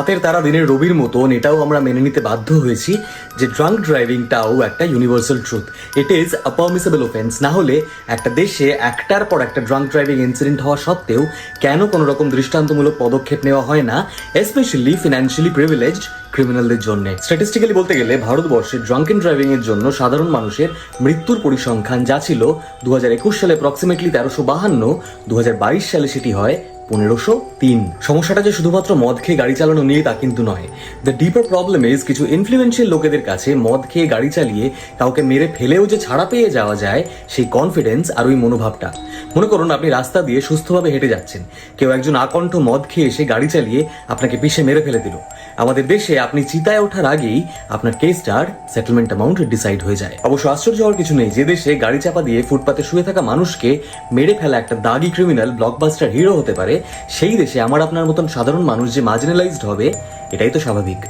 রাতের তারা দিনের রবির মতন এটাও আমরা মেনে নিতে বাধ্য হয়েছি যে ড্রাঙ্ক ড্রাইভিংটাও একটা universal truth. It is a permissible offence. না হলে একটা দেশে একটার পর একটা ড্রাঙ্ক ড্রাইভিং ইনসিডেন্ট হওয়া সত্ত্বেও কেন কোনো রকম দৃষ্টান্তমূলক পদক্ষেপ নেওয়া হয় না, স্পেশালি ফিনান্সিয়ালি প্রিভিলেজড ক্রিমিনালদের জন্য। স্ট্যাটিস্টিক্যালি বলতে গেলে ভারতবর্ষে ড্রাঙ্কেন ড্রাইভিং এর জন্য সাধারণ মানুষের মৃত্যুর পরিসংখ্যান যা ছিল 2021 সালে অ্যাপ্রক্সিমেটলি 1352, 2022 সালে সেটি হয় 1503। সমস্যাটা যে শুধুমাত্র মদ খেয়ে গাড়ি চালানো নিয়ে তা কিন্তু নয়। দ্য ডিপার প্রবলেম ইজ কিছু ইনফ্লুয়েন্সিয়াল লোকেদের কাছে মদ খেয়ে গাড়ি চালিয়ে কাউকে মেরে ফেলেও যে ছাড়া পেয়ে যাওয়া যায় সেই কনফিডেন্স আর ওই মনোভাবটা। মনে করুন আপনি রাস্তা দিয়ে সুস্থভাবে হেঁটে যাচ্ছেন, কেউ একজন আকণ্ঠ মদ খেয়ে এসে গাড়ি চালিয়ে আপনাকে পিষে মেরে ফেলে দিল। আমাদের দেশে আপনি চিতায় ওঠার আগেই আপনার কেসটার সেটেলমেন্ট অ্যামাউন্ট ডিসাইড হয়ে যায়। অবশ্য আশ্চর্য হওয়ার কিছু নেই, যে দেশে গাড়ি চাপা দিয়ে ফুটপাতে শুয়ে থাকা মানুষকে মেরে ফেলা একটা দাগি ক্রিমিনাল ব্লকবাস্টার হিরো হতে পারে, সেই দেশে আমার আপনার মতন সাধারণ মানুষ যে মার্জিনালাইজড হবে এটাই তো স্বাভাবিক।